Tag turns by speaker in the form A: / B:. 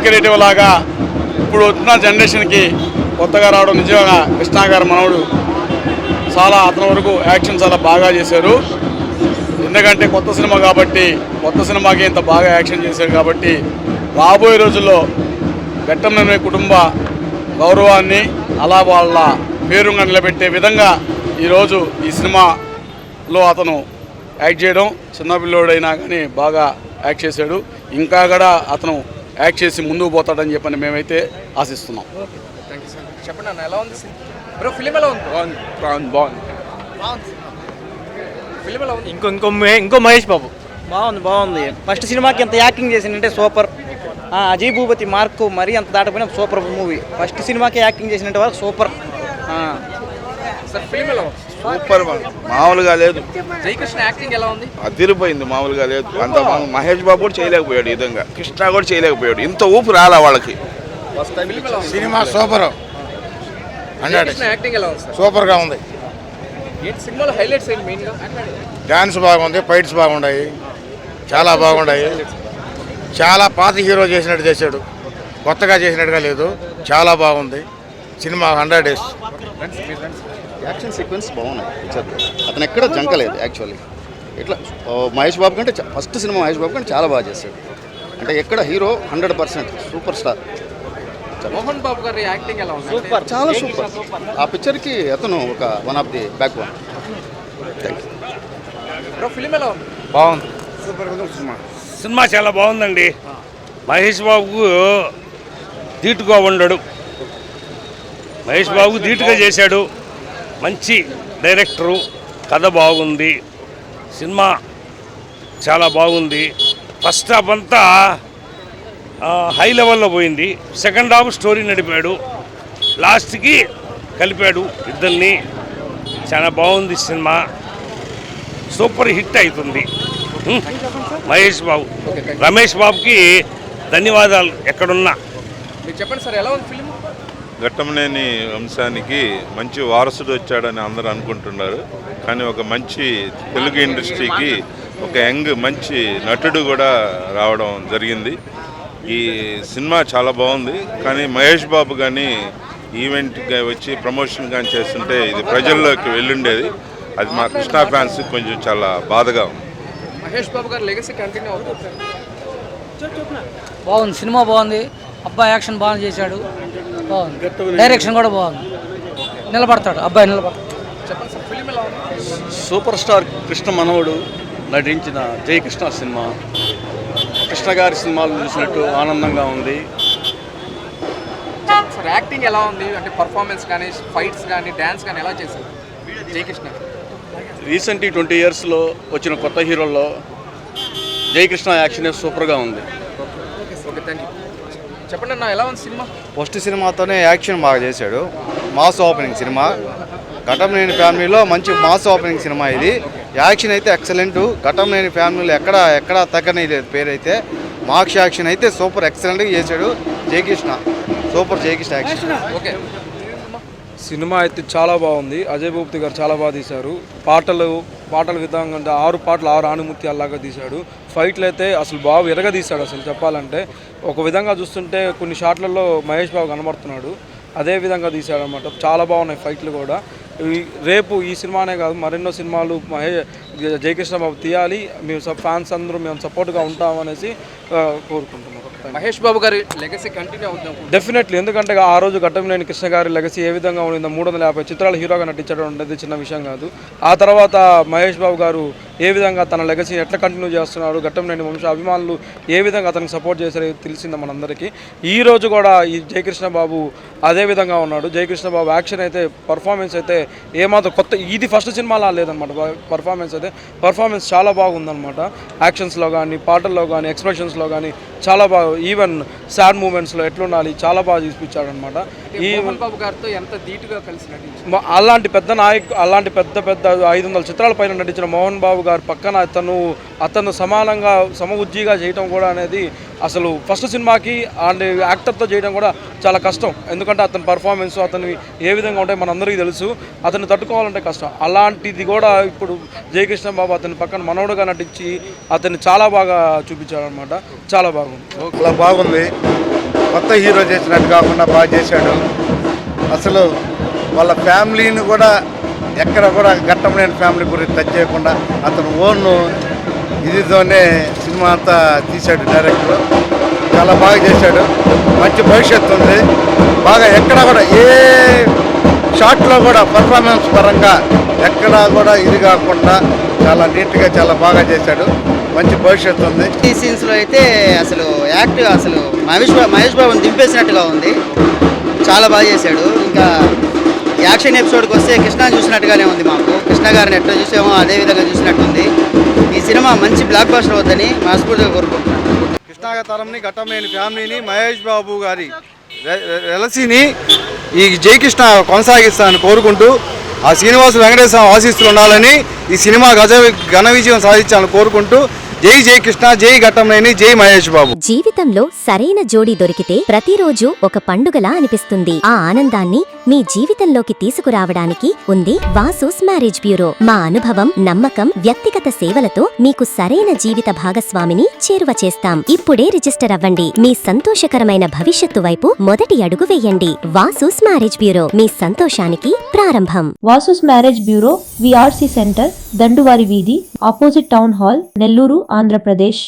A: Creative లాగా ఇప్పుడు వచ్చిన జనరేషన్కి కొత్తగా రావడం నిజంగా కృష్ణ గారి మనవడు చాలా అతని వరకు యాక్షన్ చాలా బాగా చేశారు. ఎందుకంటే కొత్త సినిమా కాబట్టి కొత్త సినిమాకి ఇంత బాగా యాక్షన్ చేశారు కాబట్టి రాబోయే రోజుల్లో ఘట్టంలోని కుటుంబ గౌరవాన్ని అలా వాళ్ళ పేరుగా నిలబెట్టే విధంగా ఈరోజు ఈ సినిమాలో అతను యాక్ట్ చేయడం, చిన్నపిల్లోడైనా కానీ బాగా యాక్ట్ చేశాడు. ఇంకా కూడా అతను యాక్ట్ చేసి ముందుకు పోతాడని చెప్పని మేమైతే ఆశిస్తున్నాం.
B: చెప్పండి అన్న, ఎలా ఉంది బ్రో? ఫిలిం ఎలా ఉంది?
A: బాగుంది.
B: ఫిలిం ఎలా ఉంది?
C: ఇంకో మహేష్ బాబు బాగుంది. ఫస్ట్ సినిమాకి ఎంత యాక్టింగ్ చేసిందంటే సూపర్. అజయ్ భూపతి మార్కు మరీ అంత దాటపోయిన సూపర్ మూవీ. ఫస్ట్ సినిమాకి యాక్టింగ్ చేసినట్టు వరకు సూపర్.
B: సార్ ఫిలిం ఎలా ఉంది?
D: సూపర్, మామూలుగా లేదు.
B: జయకృష్ణ యాక్టింగ్ ఎలా ఉంది?
D: అదిరిపోయింది, మామూలుగా లేదు. అంత మహేష్ బాబు కూడా చేయలేకపోయాడు, ఈ విధంగా కృష్ణ కూడా చేయలేకపోయాడు. ఇంత ఊపు రాలా వాళ్ళకి.
E: సినిమా సూపర్,
B: యాక్టింగ్ ఎలా ఉంది సార్?
E: సూపర్గా ఉంది.
B: ఏంటి సినిమాలో హైలైట్స్ ఏంటి మెయిన్గా?
E: డాన్స్ బాగుంది, ఫైట్స్ బాగున్నాయి, చాలా బాగున్నాయి. చాలా పాత హీరో చేసినట్టు చేశాడు, కొత్తగా చేసినట్టుగా లేదు. చాలా బాగుంది సినిమా. 100 days
F: యాక్షన్ సీక్వెన్స్ బాగున్నాయి పిక్చర్లో. అతను ఎక్కడ జంకలేదు యాక్చువల్లీ. ఇట్లా మహేష్ బాబు కంటే ఫస్ట్ సినిమా మహేష్ బాబు కంటే చాలా బాగా చేశాడు. అంటే ఎక్కడ hero 100% super star.
B: Mohan Babu గారి యాక్టింగ్ ఎలా ఉంది?
C: సూపర్,
F: చాలా సూపర్. ఆ పిక్చర్కి అతను ఒక one of the back bone. Thank you
B: bro. Film ఎలా ఉంది?
A: బాగుంది.
G: సినిమా చాలా బాగుందండి. మహేష్ బాబుకు ధీటుగా ఉండడు. మహేష్ బాబు ధీటుగా చేశాడు. మంచి డైరెక్టరు, కథ బాగుంది, సినిమా చాలా బాగుంది. ఫస్ట్ హాఫ్ అంతా హై లెవెల్లో పోయింది. సెకండ్ హాఫ్ స్టోరీ నడిపాడు, లాస్ట్కి కలిపాడు ఇద్దరిని. చాలా బాగుంది సినిమా, సూపర్ హిట్ అవుతుంది. మహేష్ బాబు, రమేష్ బాబుకి ధన్యవాదాలు ఎక్కడున్నా.
B: మీరు చెప్పండి సార్, ఎలా ఉంది ఫిలిం?
D: ఘట్టంనేని వంశానికి మంచి వారసుడు వచ్చాడని అందరూ అనుకుంటున్నారు. కానీ ఒక మంచి తెలుగు ఇండస్ట్రీకి ఒక యంగ్ మంచి నటుడు కూడా రావడం జరిగింది. ఈ సినిమా చాలా బాగుంది. కానీ మహేష్ బాబు కానీ ఈవెంట్గా వచ్చి ప్రమోషన్ కానీ చేస్తుంటే ఇది ప్రజల్లోకి వెళ్ళుండేది. అది మా కృష్ణ ఫ్యాన్స్ కొంచెం చాలా బాధగా ఉంది.
B: మహేష్ బాబు గారు లెగసీ కంటిన్యూ అవుతుంది.
C: బాగుంది, సినిమా బాగుంది. అబ్బాయి యాక్షన్ బాగా చేశాడు, బాగుంది. డైరెక్షన్ కూడా బాగుంది. నిలబడతాడు అబ్బాయి, నిలబడతాడు.
B: చెప్పండి సార్, ఫిలిం ఎలా ఉంది?
A: సూపర్ స్టార్ కృష్ణ మనవడు నటించిన జయకృష్ణ సినిమా కృష్ణ గారి సినిమాలు చూసినట్టు ఆనందంగా ఉంది.
B: సార్ యాక్టింగ్ ఎలా ఉంది? అంటే పర్ఫార్మెన్స్ కానీ, ఫైట్స్ కానీ, డ్యాన్స్ కానీ ఎలా చేశారు జయకృష్ణ?
A: రీసెంట్ 20 yearsలో వచ్చిన కొత్త హీరోల్లో జయకృష్ణ యాక్షన్ సూపర్గా ఉంది.
B: Okay, thank you. చెప్పండి అన్న, ఎలా ఉంది సినిమా?
H: ఫస్ట్ సినిమాతోనే యాక్షన్ బాగా చేశాడు. Mass opening cinema. ఘట్టంనేని ఫ్యామిలీలో మంచి మాస్ ఓపెనింగ్ సినిమా ఇది. యాక్షన్ అయితే ఎక్సలెంట్. ఘట్టంనేని ఫ్యామిలీలో ఎక్కడ తగ్గని లేదు పేరైతే. మాస్ యాక్షన్ అయితే సూపర్ ఎక్సలెంట్గా చేశాడు Jayakrishna. Super Jayakrishna action.
B: Okay,
I: cinema అయితే చాలా బాగుంది. అజయ్ భూపతి గారు చాలా బాగా తీశారు. పాటల విధంగా అంటే 6 పాటలు 6 ఆణిముత్యాల్లాగా తీశాడు. ఫైట్లు అయితే అసలు బాబు ఎరగదీశాడు. అసలు చెప్పాలంటే ఒక విధంగా చూస్తుంటే కొన్ని షాట్లలో మహేష్ బాబు కనబడుతున్నాడు, అదే విధంగా తీశాడు అనమాట. చాలా బాగున్నాయి ఫైట్లు కూడా. రేపు ఈ సినిమానే కాదు మరెన్నో సినిమాలు జయకృష్ణ బాబు తీయాలి. మేము ఫ్యాన్స్ అందరూ మేము సపోర్ట్గా ఉంటామనేసి కోరుకుంటున్నాం.
B: మహేష్ బాబు గారి లెగసీ కంటిన్యూ అవుతాం
I: డెఫినెట్లీ. ఎందుకంటే ఆ రోజు ఘట్టంనేని కృష్ణ గారి లెగసీ ఏ విధంగా ఉండిందో 350 చిత్రాలు హీరోగా నటించడం అనేది చిన్న విషయం కాదు. ఆ తర్వాత మహేష్ బాబు గారు ఏ విధంగా తన లెగసీ ఎట్లా కంటిన్యూ చేస్తున్నారు, ఘట్టంనేని వంశ అభిమానులు ఏ విధంగా అతనికి సపోర్ట్ చేశారో తెలిసింది మనందరికీ. ఈ రోజు కూడా ఈ జయకృష్ణ బాబు అదే విధంగా ఉన్నాడు. జయకృష్ణ బాబు యాక్షన్ అయితే, పర్ఫార్మెన్స్ అయితే ఏమాత్రం కొత్త, ఇది ఫస్ట్ సినిమాలా లేదనమాట. పర్ఫార్మెన్స్ చాలా బాగుందనమాట. యాక్షన్స్లో కానీ, పాటల్లో కానీ, ఎక్స్ప్రెషన్స్లో కానీ చాలా బాగా, ఈవెన్ సాడ్ మూమెంట్స్లో ఎట్లుండాలి చాలా బాగా చూపించాడు అనమాట.
B: ఈ మోహన్ బాబు గారితో ఎంత ధీటుగా కలిసి నటించారు.
I: అలాంటి పెద్ద నాయకు, అలాంటి పెద్ద 500 చిత్రాల పైన నటించిన మోహన్ బాబు గారు పక్కన అతను సమానంగా సమఉజ్జీగా చేయడం కూడా అనేది అసలు ఫస్ట్ సినిమాకి అండ్ యాక్టర్తో చేయడం కూడా చాలా కష్టం. ఎందుకంటే అతని పర్ఫార్మెన్స్ అతను ఏ విధంగా ఉంటాయి మనందరికీ తెలుసు. అతన్ని తట్టుకోవాలంటే కష్టం. అలాంటిది కూడా ఇప్పుడు జయకృష్ణ బాబు అతని పక్కన మనవడుగా నటించి అతన్ని చాలా బాగా చూపించాడు అనమాట. చాలా బాగుంది.
E: బాగుంది.
H: కొత్త హీరో చేసినట్టు కాకుండా బాగా చేశాడు. అసలు వాళ్ళ ఫ్యామిలీని కూడా ఎక్కడ కూడా ఘట్టంలేని ఫ్యామిలీ గురించి టచ్ చేయకుండా అతను ఓన్ ఇదితోనే సినిమా అంతా తీశాడు డైరెక్టర్. చాలా బాగా చేశాడు. మంచి భవిష్యత్తు ఉంది. బాగా ఎక్కడ కూడా ఏ షాట్లో కూడా పర్ఫార్మెన్స్ పరంగా ఎక్కడా కూడా ఇది కాకుండా చాలా నీట్గా చాలా బాగా చేశాడు. మంచి భవిష్యత్తు ఉంది.
C: ఈ సీన్స్లో అయితే అసలు యాక్ట్ అసలు మహేష్ బాబుని దింపేసినట్టుగా ఉంది. చాలా బాగా చేశాడు. ఇంకా యాక్షన్ ఎపిసోడ్కి వస్తే కృష్ణ చూసినట్టుగానే ఉంది. మాకు కృష్ణ గారిని ఎట్లా చూసామో అదే విధంగా చూసినట్టుంది. ఈ సినిమా మంచి బ్లాక్ బస్టర్ అవుతుందని మనస్ఫూర్తిగా కోరుకుంటున్నాను.
H: కృష్ణ తరంని ఘట్టంలేని ఫ్యామిలీని మహేష్ బాబు గారి ఎలసీని ఈ జయకృష్ణ కొనసాగిస్తానని కోరుకుంటూ ఆ శ్రీనివాస వెంకటేశ్వర ఆశీస్సులు ఉండాలని ఈ సినిమా ఘన విజయం సాధించాలని కోరుకుంటూ జై జయకృష్ణ, జై ఘట్టంలేని, జై మహేష్ బాబు.
J: జీవితంలో సరైన జోడీ దొరికితే ప్రతిరోజు ఒక పండుగలా అనిపిస్తుంది. ఆ ఆనందాన్ని మీ జీవితంలోకి తీసుకురావడానికి ఉంది వాసూస్ మ్యారేజ్ బ్యూరో. మా అనుభవం, నమ్మకం, వ్యక్తిగత సేవలతో మీకు సరైన జీవిత భాగస్వామిని చేరువ చేస్తాం. ఇప్పుడే రిజిస్టర్ అవ్వండి. మీ సంతోషకరమైన భవిష్యత్తు వైపు మొదటి అడుగు వేయండి. వాసూస్ మ్యారేజ్ బ్యూరో, మీ సంతోషానికి ప్రారంభం.
K: Vasu's marriage bureau, VRC centre, దండువారి వీధి, opposite town hall, Nellore, Andhra Pradesh.